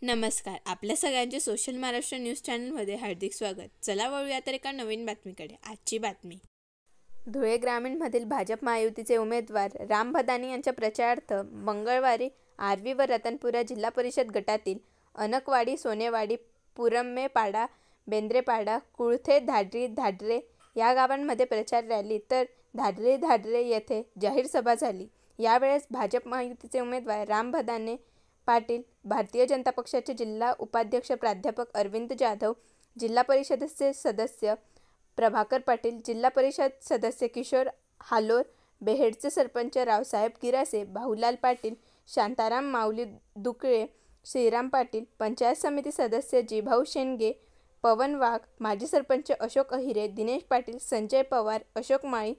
नमस्कार. आपल्या सगळ्यांचे सोशल महाराष्ट्र न्यूज चॅनलमध्ये हार्दिक स्वागत. चला वळूया तर एका नवीन बातमीकडे. आजची बातमी. धुळे ग्रामीणमधील भाजप महायुतीचे उमेदवार राम भदानी यांच्या प्रचारार्थ मंगळवारी आर्वी व रतनपुरा जिल्हा परिषद गटातील अनकवाडी, सोनेवाडी, पुरमेपाडा, बेंद्रेपाडा, कुळथे, धाडरे या गावांमध्ये प्रचार रॅली तर धाडरे येथे जाहीर सभा झाली. यावेळेस भाजप महायुतीचे उमेदवार राम भदाने पाटील, भारतीय जनता पक्षाचे जिल्हा उपाध्यक्ष प्राध्यापक अरविंद जाधव, जिल्हा परिषदेचे सदस्य प्रभाकर पाटील, जिल्हा परिषद सदस्य किशोर हालोर, बेहेडचे सरपंच रावसाहेब गिरासे, भाऊलाल पाटील, शांताराम माऊली दुकळे, श्रीराम पाटील, पंचायत समिती सदस्य जिभाऊ शेंडगे, पवन वाघ, माजी सरपंच अशोक अहिरे, दिनेश पाटील, संजय पवार, अशोक माळी,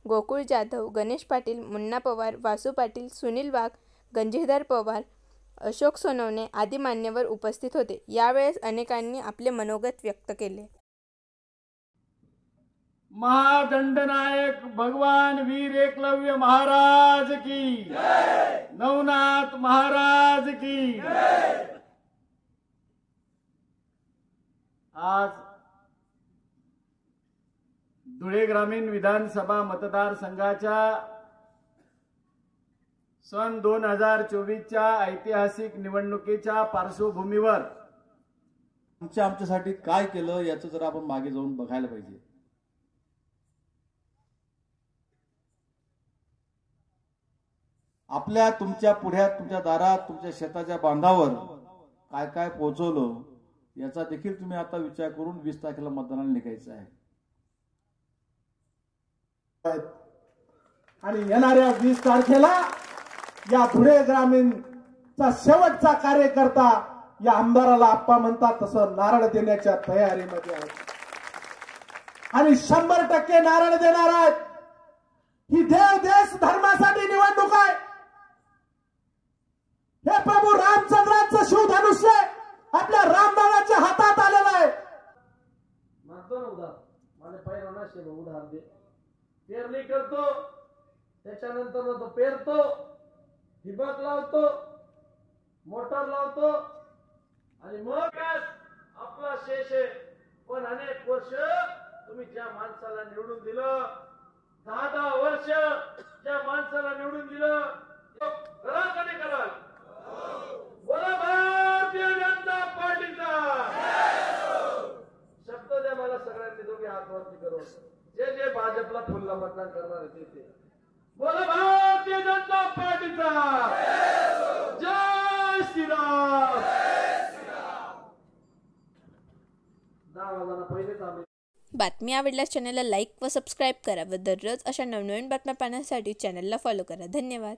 गोकुळ जाधव, गणेश पाटील, मुन्ना पवार, वासू पाटील, सुनील वाघ, गंजीधर पवार, अशोक सोनवणे आदी मान्यवर उपस्थित होते. यावेळेस अनेकांनी आपले मनोगत व्यक्त केले. महादंडनायक भगवान वीर एकलव्य महाराज की जय, नवनाथ महाराज की जय. आज धुळे ग्रामीण विधानसभा मतदारसंघाच्या सन 2024च्या ऐतिहासिक निवडणुकीच्या पार्श्वभूमीवर आमच्यासाठी काय केलं याचं जर आपण मागे जाऊन बघायला पाहिजे. आपल्या तुमच्या पुढ्यात, तुमच्या दारात, तुमच्या शेताच्या बांधावर काय काय पोहोचवलं याचा देखील तुम्ही आता विचार करून 20 तारखेला मतदानाला निघायचं आहे. आणि येणाऱ्या 20 तारखेला या धुळे ग्रामीणचा शेवटचा कार्यकर्ता या आमदाराला आप्पा म्हणतात तसं नारळ देण्याच्या तयारीमध्ये आहे आणि 100% नारळ देणार आहेत. ही देव देश धर्मासाठी निवडणूक आहे. हे प्रभू रामचंद्रांचं शिवधनुष्य आपल्या रामबाबाच्या हातात आलेलं आहे. मागतो ना उधार, माझ्या पैरांना शेव उधार दे. पेरणी करतो, त्याच्यानंतर तो पेरतो, ठिबक लावतो, मोटर लावतो आणि मग आपला शेष आहे. पण अनेक वर्ष तुम्ही ज्या माणसाला निवडून दिलं, 10 वर्ष ज्या माणसाला निवडून दिलं, कराल का नाही कराल? बोला भारतीय जनता पार्टीचा शब्द द्या मला. सगळ्यांनी दोघे हात वरती करून जे भाजपला फुलला मतदान करणार आहे ते बोला भारतीय जनता पार्टीचा जय श्रीराम. 10 वाजता पहिलेच आम्ही. बातमी आवडल्यास चॅनलला लाईक व सबस्क्राईब करा व दररोज अशा नवनवीन बातम्या पाहण्यासाठी चॅनलला फॉलो करा. धन्यवाद.